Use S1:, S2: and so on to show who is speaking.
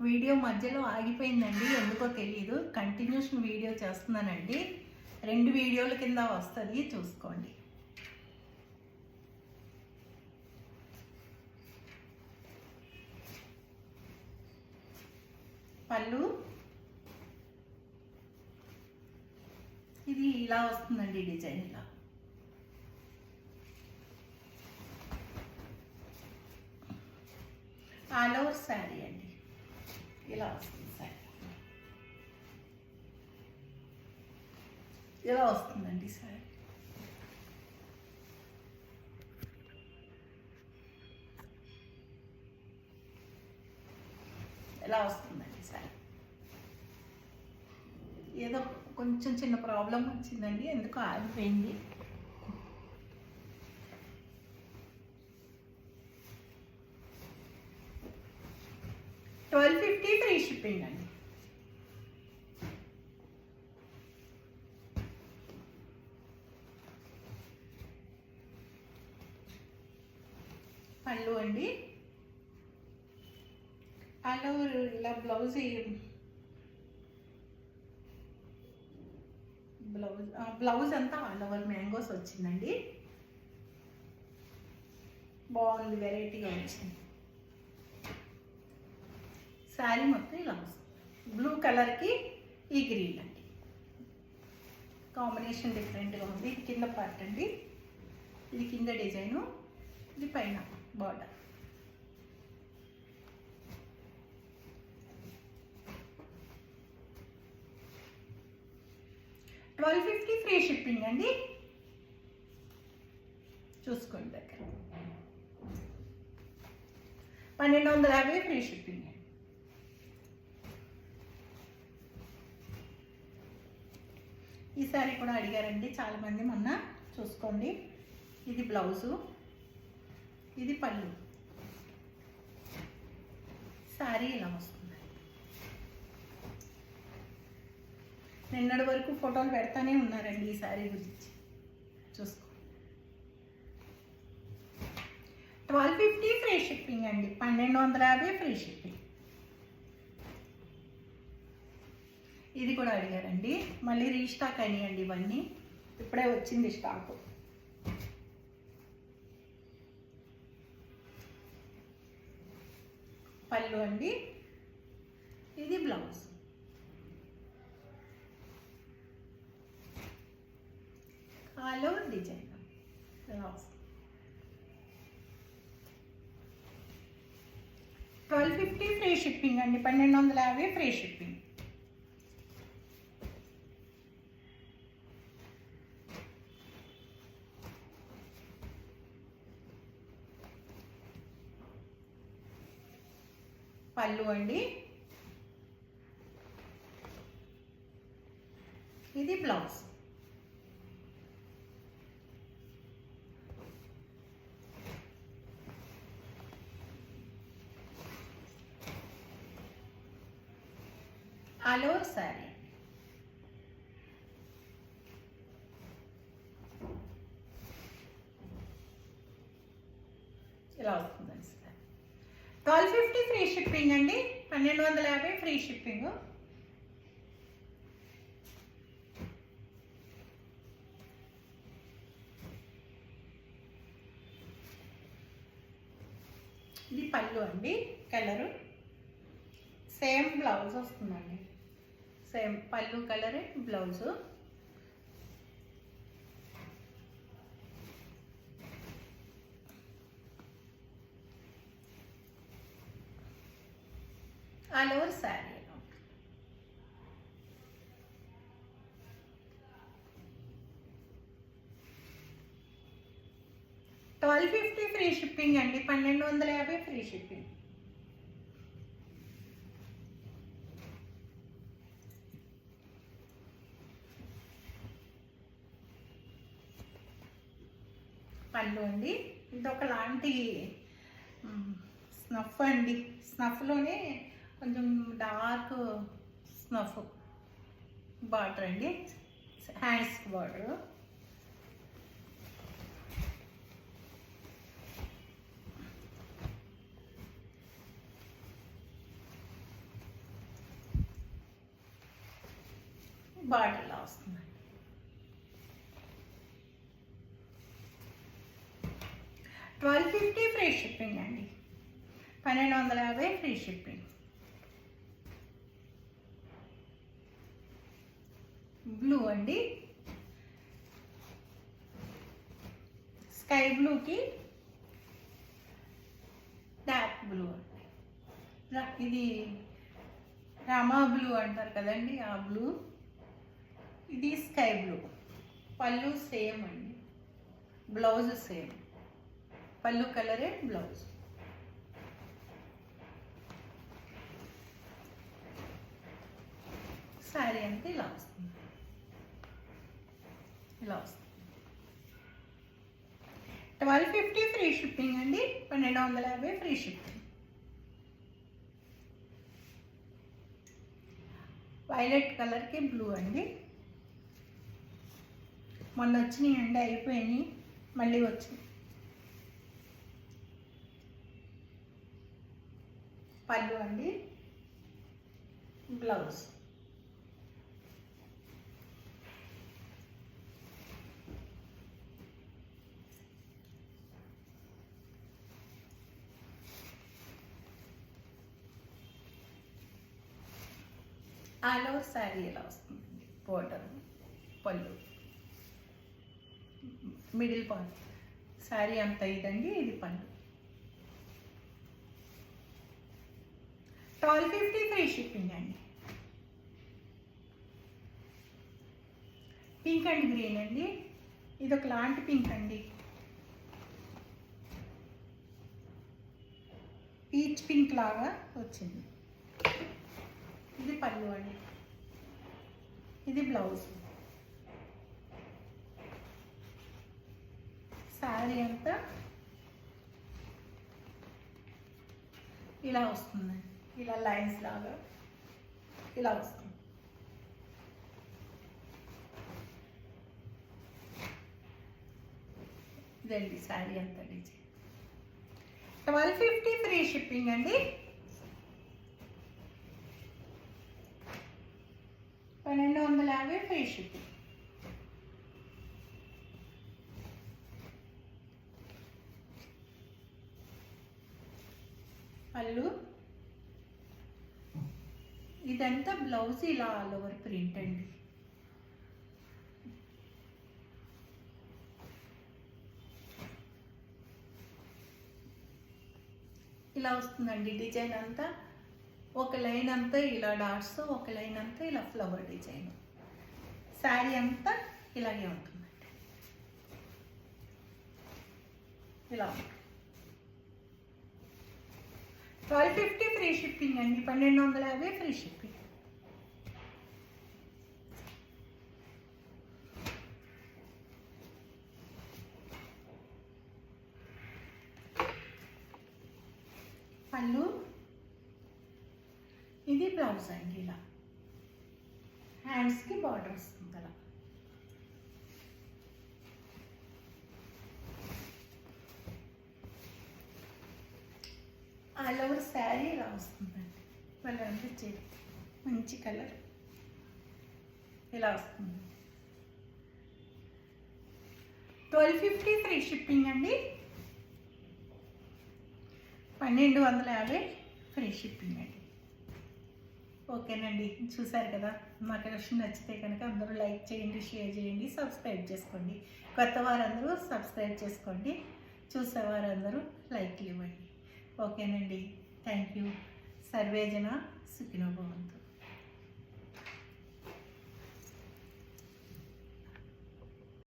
S1: Video మధ్యలో ఆగిపోయిందండి, ఎందుకో తెలియదు. కంటిన్యూషన్ వీడియో చేస్తున్నానండి. 2 వీడియోల కింద వస్తుంది, చూసుకోండి. పళ్ళు ఇది ఇలా వస్తుందండి, డిజైన్ ఇలా. ఆల్ ఓవర్ శారీ అండి, ఇలా వస్తుంది శారీ. ఇలా వస్తుందండి శారీ. ఇలా వస్తుందండి శారీ. ఏదో కొంచెం చిన్న ప్రాబ్లం వచ్చిందండి, ఎందుకో ఆగిపోయింది. $1250 ఫ్రీ షిప్పింగ్ అండి. పళ్ళు అండి, ఆల్ ఓవర్ ఇలా బ్లౌజ్ బ్లౌజ్ అంతా ఆల్ ఓవర్ మ్యాంగోస్ వచ్చిందండి. బాగుంది, వెరైటీగా వచ్చింది. శారీ మొత్తం ఇలా వస్తుంది. బ్లూ కలర్కి ఈ గ్రీన్ అండి, కాంబినేషన్ డిఫరెంట్గా ఉంది. ఇది కింద పార్ట్ అండి, ఇది కింద డిజైను, ఇది పైన బార్డర్. $1250 ఫ్రీ షిప్పింగ్ అండి, చూసుకోండి దగ్గర. 1250 ఫ్రీ షిప్పింగ్. ఈ సారీ కూడా అడిగారండి చాలామంది మొన్న, చూసుకోండి. ఇది బ్లౌజు, ఇది పళ్ళు. సారీ ఇలా వస్తుంది. నిన్నటి వరకు ఫోటోలు పెడతానే ఉన్నారండి ఈ సారీ గురించి, చూసుకో. 1250 ఫ్రీ షిప్పింగ్ అండి, 1250 ఫ్రీ షిప్పింగ్. ఇది కూడా అడిగారండి, మళ్ళీ రీస్టాక్ అయినాయండి ఇవన్నీ, ఇప్పుడే వచ్చింది స్టాకు. పళ్ళు అండి, ఇది blouse. All over design. 1250 free shipping అండి, 1250 ఫ్రీ షిప్పింగ్. పళ్ళు అండి, ఇది బ్లౌజ్. All over sari. ఇలా వస్తుందండి సార్. 1250 ఫ్రీ షిప్పింగ్ అండి, 1250 ఫ్రీ షిప్పింగ్. ఇది పళ్ళు అండి, కలరు సేమ్ బ్లౌజ్ వస్తుందండి, సేమ్ పళ్ళు కలరే blouse. All over sari. $1250 free shipping అండి, 1250 ఫ్రీ షిప్పింగ్. పళ్ళు అండి, ఇది ఒకలాంటి స్నఫ్ అండి, స్నఫ్లోనే కొంచెం డార్క్ స్నఫ్ బార్డర్ అండి, హ్యాండ్స్ బార్డర్. బార్డర్లో వస్తుంది. 1250 ఫ్రీ షిప్పింగ్ అండి. 1250 ఫ్రీ షిప్పింగ్. బ్లూ అండి, స్కై బ్లూకి డార్క్ బ్లూ అండి. ఇది రామా బ్లూ అంటారు కదండి, ఆ బ్లూ. ఇది స్కై బ్లూ. పళ్ళు సేమ్ అండి, బ్లౌజ్ సేమ్. పళ్ళు కలరే బ్లౌజ్. శారీ అంతా ఇలా వస్తుంది, ఇలా వస్తుంది. 1250 ఫ్రీ షిప్పింగ్ అండి. 1250 ఫ్రీ షిప్పింగ్. వైలెట్ కలర్కి బ్లూ అండి. మొన్న వచ్చినాయి అండి, అయిపోయినాయి, మళ్ళీ వచ్చినాయి. పళ్ళు అండి, బ్లౌజ్. ఆల్ ఓవర్ శారీ ఎలా వస్తుంది, బోర్డర్, పళ్ళు, మిడిల్ పార్ట్. శారీ అంతా ఇదండి, ఇది పళ్ళు. 1250 ఫ్రీ షిప్పింగ్ అండి. పింక్ అండ్ గ్రీన్ అండి. ఇది ఒక లాంటి పింక్ అండి, పీచ్ పింక్ లాగా వచ్చింది. ఇది పళ్ళు అండి, ఇది బ్లౌజ్. శారీ అంతా ఇలా వస్తుందండి, ఇలా లైన్స్ లాగా ఇలా వస్తుంది. ఇదండి శారీ అంతా డిజైన్. 1250 ఫ్రీ షిప్పింగ్ అండి. 1250 ఫ్రీ షిప్పింగ్. పళ్ళు, ఇదంతా బ్లౌజ్ ఇలా ఆల్ ఓవర్ ప్రింట్ అండి. ఇలా వస్తుందండి డిజైన్ అంతా. ఒక లైన్ అంతా ఇలా డాట్స్, ఒక లైన్ అంతా ఇలా ఫ్లవర్ డిజైన్. శారీ అంతా ఇలాగే ఉంటుందండి, ఇలా ఉంటుంది. 1250 ఫ్రీ షిప్పింగ్ అండి. 1250 ఫ్రీ షిప్పింగ్. పళ్ళు, ఇది బ్లౌజ్ అండి. ఇలా హ్యాండ్స్కి బార్డర్ వస్తుంది అలా. ఆల్ ఓవర్ శారీ ఇలా వస్తుందండి. వాళ్ళు అనిపించేది మంచి కలర్ ఇలా వస్తుంది. 1250 ఫ్రీ షిప్పింగ్ అండి. 1250 ఫ్రీ షిప్పింగ్ అండి. ఓకేనండి, చూసారు కదా. మా కలెక్షన్ నచ్చితే కనుక అందరూ లైక్ చేయండి, షేర్ చేయండి, సబ్స్క్రైబ్ చేసుకోండి. కొత్త వారందరూ సబ్స్క్రైబ్ చేసుకోండి, చూసేవారందరూ లైక్లు ఇవ్వండి. ఓకేనండి, థ్యాంక్ యూ. సర్వేజన సుఖినో భవంతు.